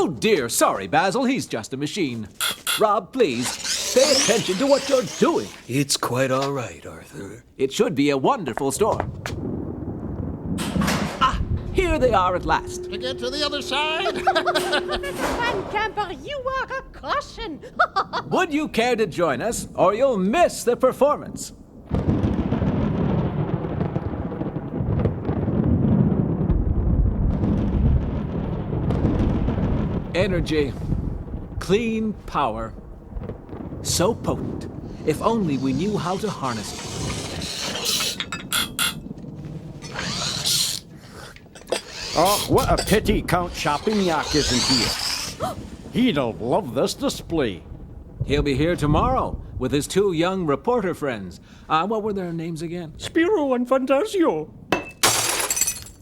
Oh dear, sorry, Basil, he's just a machine. Rob, please, pay attention to what you're doing. It's quite all right, Arthur. It should be a wonderful storm. Ah, here they are at last. To get to the other side? Fun camper, you are a caution. Would you care to join us, or you'll miss the performance? Energy. Clean power. So potent. If only we knew how to harness it. Oh, what a pity Count Champignac isn't here. He'd have loved this display. He'll be here tomorrow with his two young reporter friends. What were their names again? Spirou and Fantasio.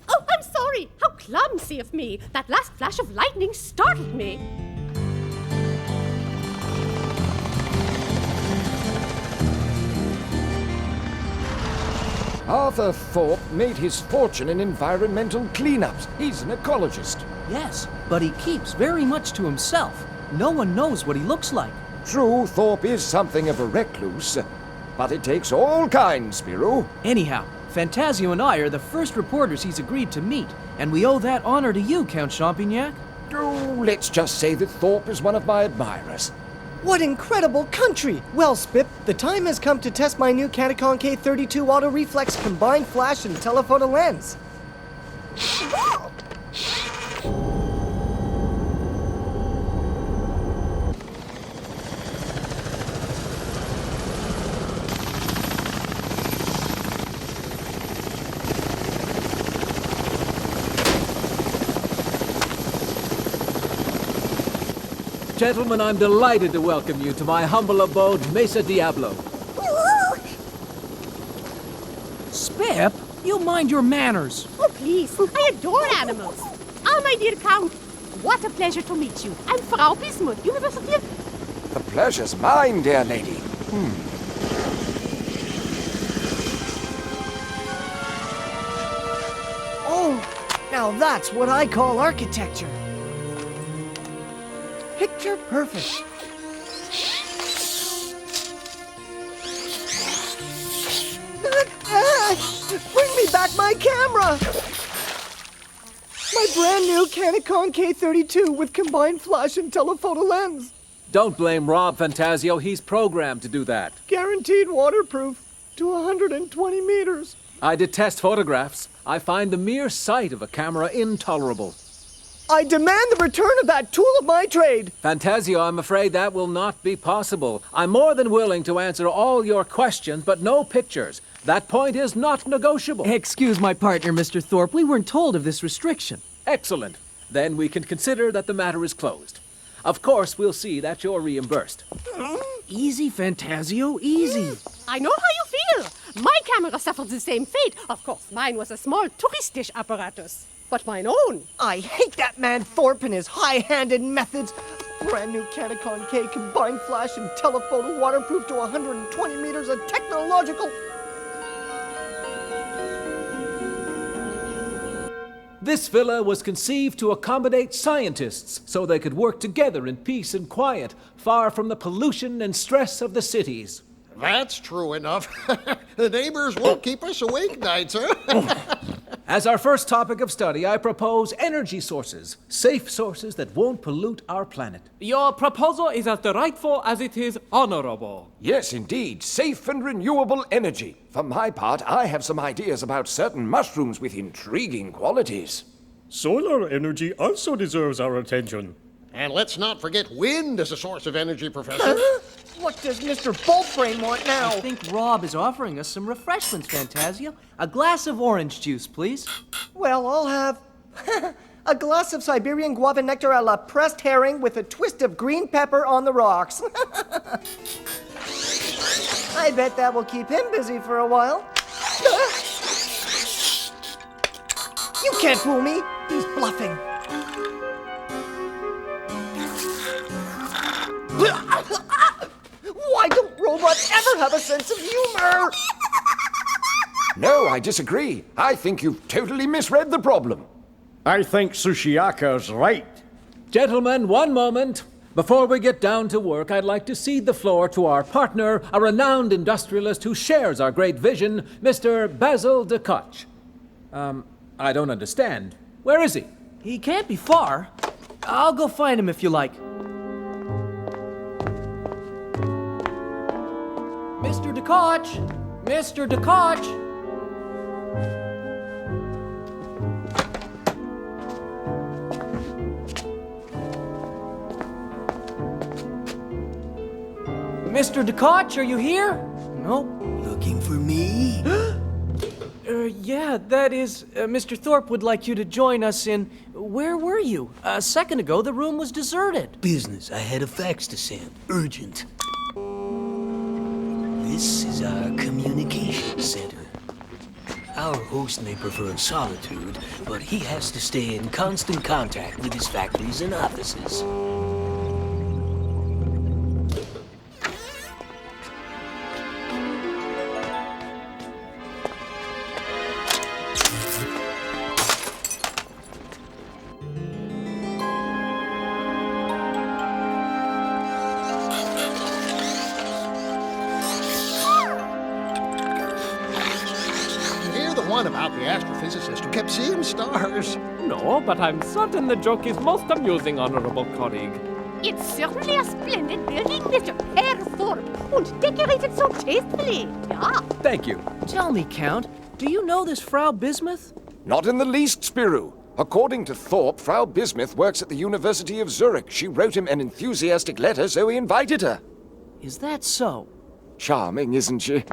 Oh, I'm sorry. How clumsy of me. That last flash of lightning startled me. Arthur Thorpe made his fortune in environmental cleanups. He's an ecologist. Yes, but he keeps very much to himself. No one knows what he looks like. True, Thorpe is something of a recluse, but it takes all kinds, Spirou. Anyhow, Fantasio and I are the first reporters he's agreed to meet, and we owe that honor to you, Count Champignac. Oh, let's just say that Thorpe is one of my admirers. What incredible country! Well, Spip, the time has come to test my new Catacon K32 Auto Reflex Combined Flash and Telephoto Lens. Gentlemen, I'm delighted to welcome you to my humble abode, Mesa Diablo. Spip, you mind your manners. Oh, please. I adore animals. Ah, my dear Count. What a pleasure to meet you. I'm Frau Bismuth, University of... The pleasure's mine, dear lady. Oh, now that's what I call architecture. Picture perfect. Bring me back my camera! My brand new Catacon K32 with combined flash and telephoto lens. Don't blame Rob Fantasio, he's programmed to do that. Guaranteed waterproof to 120 meters. I detest photographs. I find the mere sight of a camera intolerable. I demand the return of that tool of my trade. Fantasio, I'm afraid that will not be possible. I'm more than willing to answer all your questions, but no pictures. That point is not negotiable. Excuse my partner, Mr. Thorpe. We weren't told of this restriction. Excellent. Then we can consider that the matter is closed. Of course, we'll see that you're reimbursed. Easy, Fantasio, easy. I know how you feel. My camera suffered the same fate. Of course, mine was a small touristish apparatus. But mine own. I hate that man Thorpe and his high-handed methods. Brand new Catacon K combined flash and telephoto waterproof to 120 meters of technological... This villa was conceived to accommodate scientists so they could work together in peace and quiet, far from the pollution and stress of the cities. That's true enough. The neighbors won't keep us awake nights, huh? As our first topic of study, I propose energy sources, safe sources that won't pollute our planet. Your proposal is as delightful as it is honorable. Yes, indeed. Safe and renewable energy. For my part, I have some ideas about certain mushrooms with intriguing qualities. Solar energy also deserves our attention. And let's not forget wind as a source of energy, Professor. What does Mr. Boltbrain want now? I think Rob is offering us some refreshments, Fantasio. A glass of orange juice, please. Well, I'll have a glass of Siberian guava nectar a la pressed herring with a twist of green pepper on the rocks. I bet that will keep him busy for a while. You can't fool me. He's bluffing. Why don't robots ever have a sense of humor? No, I disagree. I think you've totally misread the problem. I think Sushiaka's right. Gentlemen, one moment. Before we get down to work, I'd like to cede the floor to our partner, a renowned industrialist who shares our great vision, Mr. Basil de Koch. I don't understand. Where is he? He can't be far. I'll go find him if you like. Mr. de Koch! Mr. de Koch! Mr. de Koch, are you here? Nope. Looking for me? Yeah, that is, Mr. Thorpe would like you to join us in... Where were you? A second ago, the room was deserted. Business. I had a fax to send. Urgent. This is our communication center. Our host may prefer solitude, but he has to stay in constant contact with his factories and offices. One about the astrophysicist who kept seeing stars. No, but I'm certain the joke is most amusing, honorable colleague. It's certainly a splendid building, Mr. Herr Thorpe, and decorated so tastefully. Yeah. Thank you. Tell me, Count, do you know this Frau Bismuth? Not in the least, Spirou. According to Thorpe, Frau Bismuth works at the University of Zurich. She wrote him an enthusiastic letter, so he invited her. Is that so? Charming, isn't she?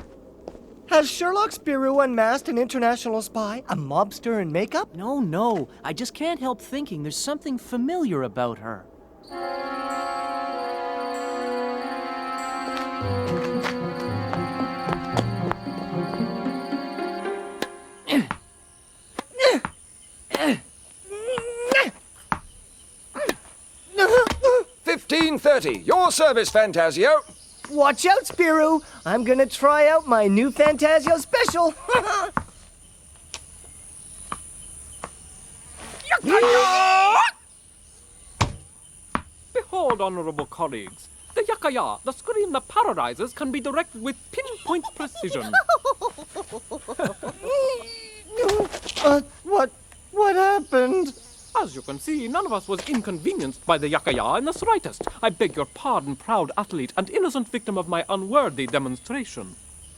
Has Sherlock Spirou unmasked an international spy? A mobster in makeup? No. I just can't help thinking there's something familiar about her. $15.30. Your service, Fantasio. Watch out, Spirou! I'm gonna try out my new Fantasio special! Behold, honorable colleagues. The yakaya, the scream that paralyzes, can be directed with pinpoint precision. What happened? As you can see, none of us was inconvenienced by the yakaya in the slightest. I beg your pardon, proud athlete and innocent victim of my unworthy demonstration.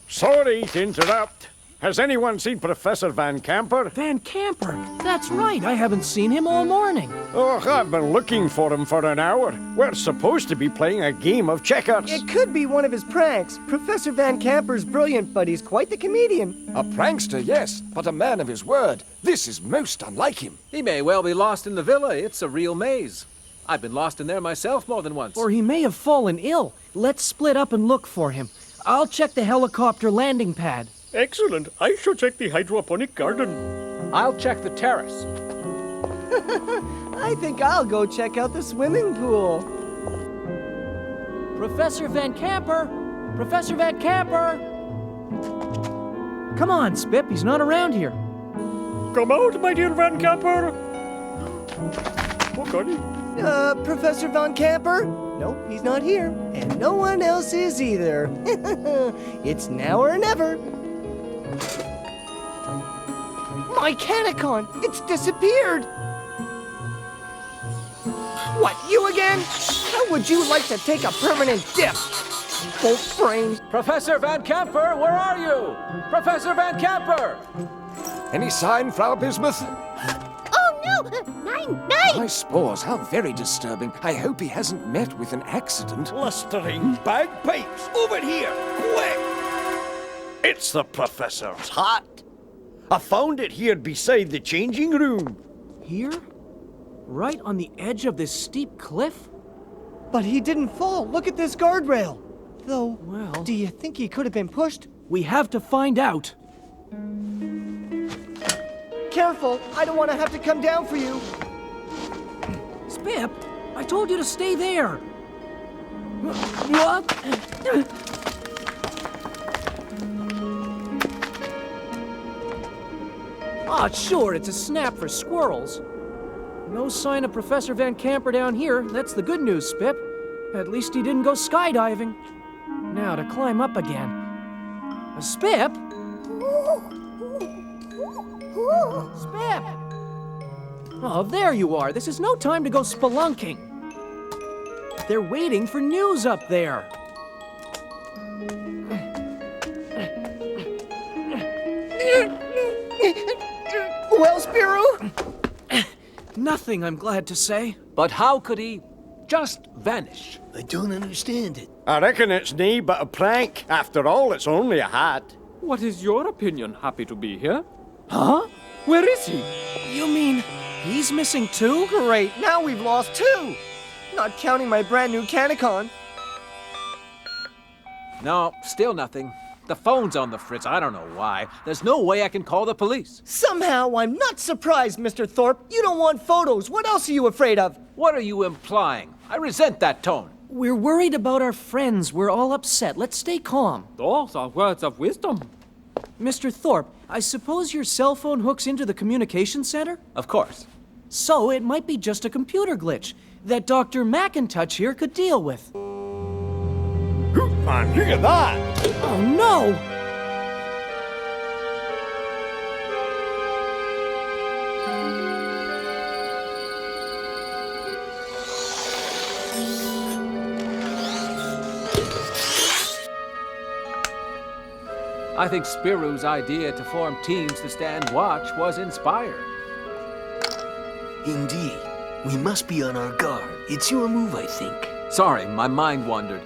Sorry to interrupt. Has anyone seen Professor Van Camper? Van Camper! That's right, I haven't seen him all morning. Oh, I've been looking for him for an hour. We're supposed to be playing a game of checkers. It could be one of his pranks. Professor Van Camper's brilliant, but he's quite the comedian. A prankster, yes, but a man of his word. This is most unlike him. He may well be lost in the villa. It's a real maze. I've been lost in there myself more than once. Or he may have fallen ill. Let's split up and look for him. I'll check the helicopter landing pad. Excellent. I shall check the hydroponic garden. I'll check the terrace. I think I'll go check out the swimming pool. Professor Van Camper! Professor Van Camper! Come on, Spip, he's not around here. Come out, my dear Van Camper. Oh, Connie. Professor Van Camper? Nope, he's not here. And no one else is either. It's now or never. My Canicon! It's disappeared! What, you again? How would you like to take a permanent dip? Both brains. Professor Van Camper, where are you? Professor Van Camper! Any sign, Frau Bismuth? Oh no! Nine! My spores, how very disturbing. I hope he hasn't met with an accident. Blustering bagpipes! Over here! Quick! It's the professor's hat. I found it here beside the changing room. Here? Right on the edge of this steep cliff? But he didn't fall. Look at this guardrail. Though, Well- do you think he could have been pushed? We have to find out. Careful, I don't want to have to come down for you. Spip, I told you to stay there. What? Sure, it's a snap for squirrels. No sign of Professor Van Camper down here. That's the good news, Spip. At least he didn't go skydiving. Now to climb up again. Spip? Spip! Oh, there you are. This is no time to go spelunking. They're waiting for news up there. Well, Spirou? Nothing, I'm glad to say. But how could he just vanish? I don't understand it. I reckon it's nae but a prank. After all, it's only a hat. What is your opinion? Happy to be here? Huh? Where is he? You mean he's missing too? Great, now we've lost 2. Not counting my brand new Canicon. No, still nothing. The phone's on the fritz. I don't know why. There's no way I can call the police. Somehow, I'm not surprised, Mr. Thorpe. You don't want photos. What else are you afraid of? What are you implying? I resent that tone. We're worried about our friends. We're all upset. Let's stay calm. Those are words of wisdom. Mr. Thorpe, I suppose your cell phone hooks into the communication center? Of course. So it might be just a computer glitch that Dr. McIntosh here could deal with. Man, look at that! Oh no! I think Spirou's idea to form teams to stand watch was inspired. Indeed. We must be on our guard. It's your move, I think. Sorry, my mind wandered.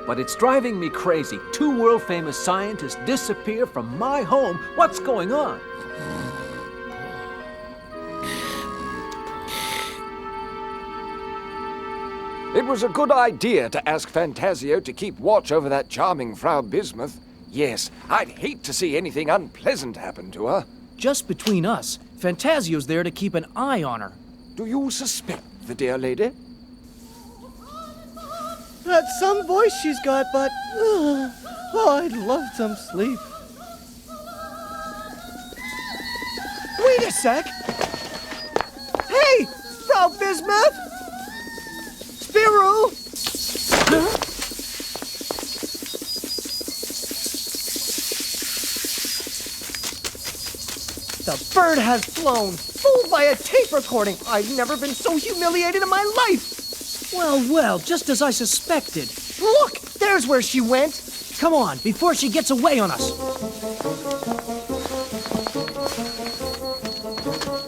But it's driving me crazy. 2 world-famous scientists disappear from my home. What's going on? It was a good idea to ask Fantasio to keep watch over that charming Frau Bismuth. Yes, I'd hate to see anything unpleasant happen to her. Just between us, Fantasio's there to keep an eye on her. Do you suspect the dear lady? That's some voice she's got, but... I'd love some sleep. Wait a sec! Hey! Frau Bismuth! Spirou! Huh? The bird has flown! Fooled by a tape recording! I've never been so humiliated in my life! Well, well, just as I suspected. Look! There's where she went! Come on, before she gets away on us.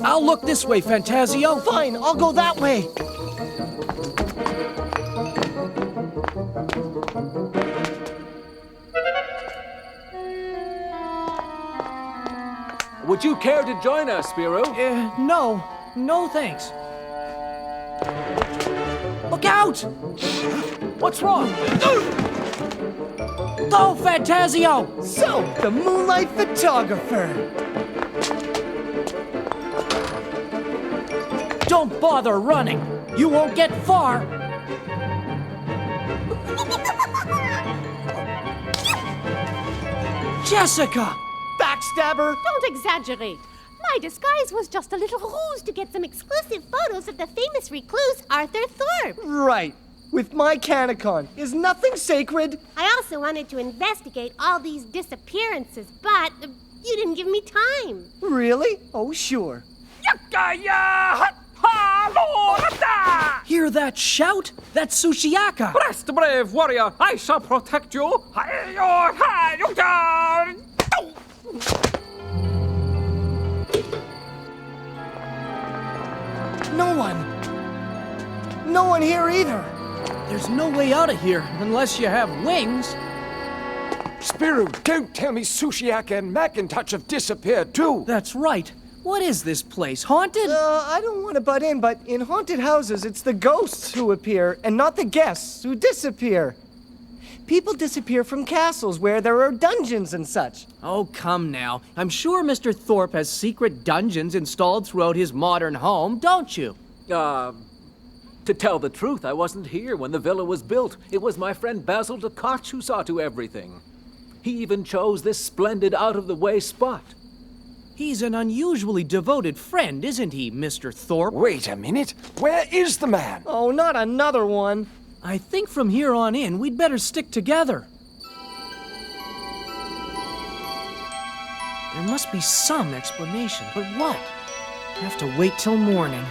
I'll look this way, Fantasio. Fine, I'll go that way. Would you care to join us, Spirou? No. No thanks. Look out! What's wrong? Go, Fantasio! So, the Moonlight Photographer. Don't bother running. You won't get far. Jessica! Backstabber! Don't exaggerate. My disguise was just a little ruse to get some exclusive photos of the famous recluse Arthur Thorpe. Right. With my Canicon. Is nothing sacred? I also wanted to investigate all these disappearances, but you didn't give me time. Really? Oh, sure. Hear that shout? That's Sushiaka. Rest, brave warrior. I shall protect you. No one. No one here either. There's no way out of here unless you have wings. Spirou, don't tell me Sushiaka and McIntosh have disappeared too. That's right. What is this place? Haunted? I don't want to butt in, but in haunted houses, it's the ghosts who appear and not the guests who disappear. People disappear from castles where there are dungeons and such. Oh, come now. I'm sure Mr. Thorpe has secret dungeons installed throughout his modern home, don't you? To tell the truth, I wasn't here when the villa was built. It was my friend Basil de Koch who saw to everything. He even chose this splendid out-of-the-way spot. He's an unusually devoted friend, isn't he, Mr. Thorpe? Wait a minute. Where is the man? Oh, not another one. I think from here on in, we'd better stick together. There must be some explanation, but what? I have to wait till morning.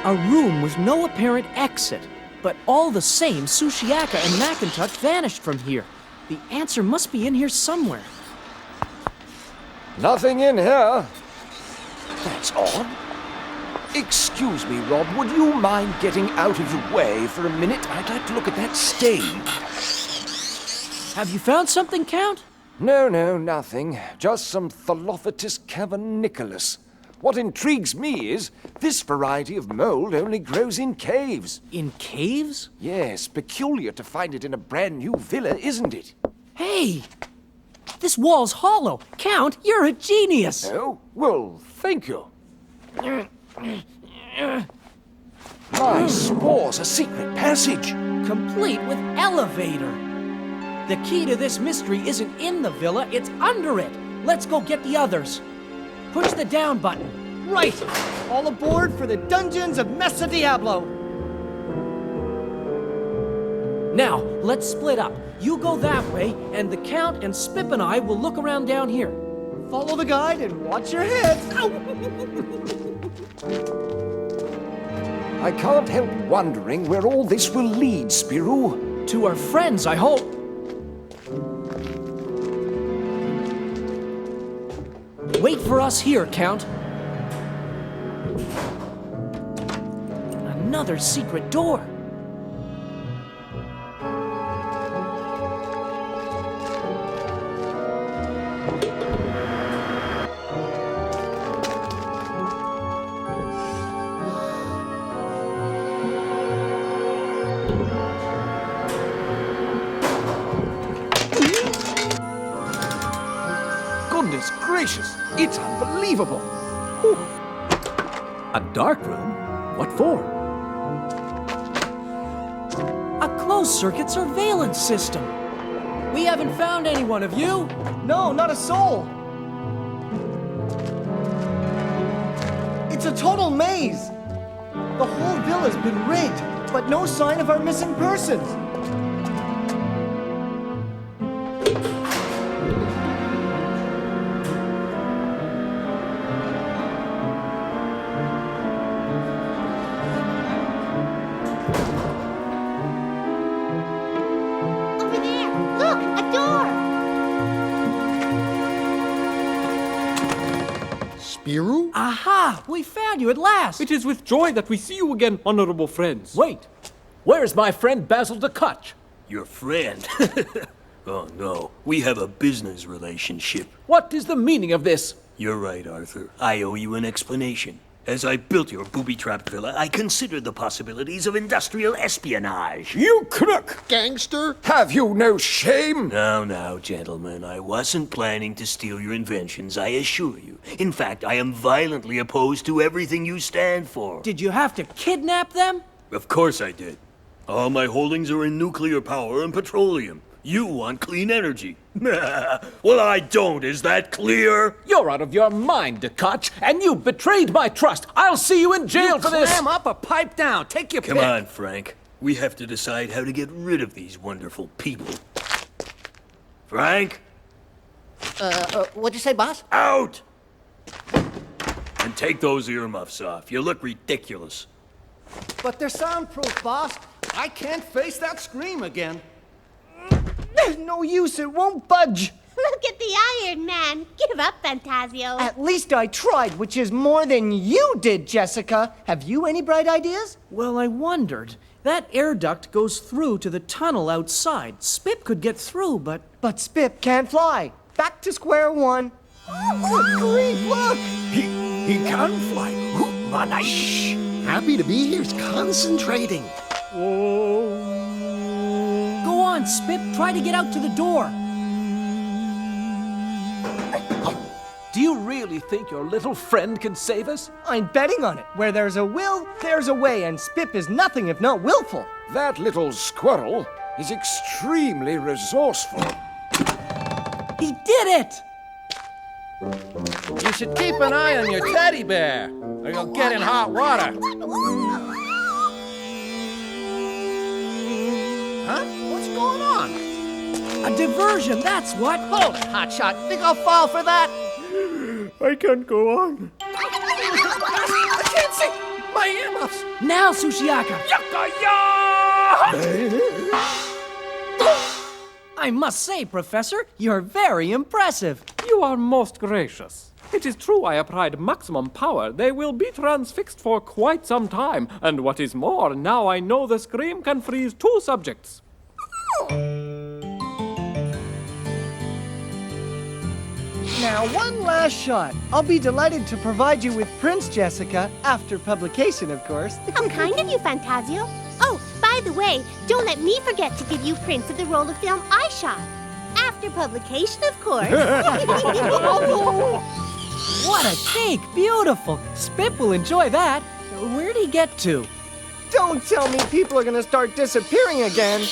A room with no apparent exit, but all the same, Sushiaka and Macintosh vanished from here. The answer must be in here somewhere. Nothing in here. That's odd. Excuse me, Rob, would you mind getting out of the way for a minute? I'd like to look at that stage. Have you found something, Count? No, nothing. Just some Thalophytus caverniculus. What intrigues me is this variety of mold only grows in caves. In caves? Yes, peculiar to find it in a brand new villa, isn't it? Hey! This wall's hollow. Count, you're a genius! Oh? Well, thank you. My spores, a secret passage. Complete with elevator. The key to this mystery isn't in the villa, it's under it. Let's go get the others. Push the down button. Right! All aboard for the dungeons of Mesa Diablo! Now, let's split up. You go that way, and the Count and Spip and I will look around down here. Follow the guide and watch your heads! I can't help wondering where all this will lead, Spirou. To our friends, I hope. Wait for us here, Count. Another secret door. Goodness gracious, it's unbelievable. A dark room? What for? A closed-circuit surveillance system. We haven't found anyone, have you? No, not a soul! It's a total maze! The whole villa's been rigged, but no sign of our missing persons! Over there! Look! A door! Spirou? Aha! We found you at last! It is with joy that we see you again, honorable friends. Wait! Where's my friend Basil DeCutch? Your friend? Oh no, we have a business relationship. What is the meaning of this? You're right, Arthur. I owe you an explanation. As I built your booby-trapped villa, I considered the possibilities of industrial espionage. You crook! Gangster? Have you no shame? Now, gentlemen, I wasn't planning to steal your inventions, I assure you. In fact, I am violently opposed to everything you stand for. Did you have to kidnap them? Of course I did. All my holdings are in nuclear power and petroleum. You want clean energy. Well, I don't, is that clear? You're out of your mind, DeCutch, and you betrayed my trust. I'll see you in jail for this. Clam up or pipe down. Take your Come pick. on, Frank. We have to decide how to get rid of these wonderful people. Frank? What'd you say, boss? Out! And take those earmuffs off. You look ridiculous. But they're soundproof, boss. I can't face that scream again. There's no use, it won't budge! Look at the Iron Man! Give up, Fantasio! At least I tried, which is more than you did, Jessica. Have you any bright ideas? Well, I wondered. That air duct goes through to the tunnel outside. Spip could get through, but... But Spip can't fly. Back to square one. Oh, grief, look! He can fly. Shh. Happy to be here. He's concentrating. Go on, Spip. Try to get out to the door. Do you really think your little friend can save us? I'm betting on it. Where there's a will, there's a way, and Spip is nothing if not willful. That little squirrel is extremely resourceful. did it! You should keep an eye on your teddy bear, or you'll get in hot water. Huh? What's going on? A diversion, that's what. Hold it, hotshot. Think I'll fall for that? I can't go on. I can't see my earmuffs. Now, Sushiaka. I must say, Professor, you're very impressive. You are most gracious. It is true I applied maximum power. They will be transfixed for quite some time. And what is more, now I know the scream can freeze 2 subjects. Now, one last shot. I'll be delighted to provide you with prints, Jessica, after publication, of course. How kind of you, Fantasio. Oh, by the way, don't let me forget to give you prints of the roll of film I shot. After publication, of course. What a cake! Beautiful! Spip will enjoy that. Where'd he get to? Don't tell me people are gonna start disappearing again.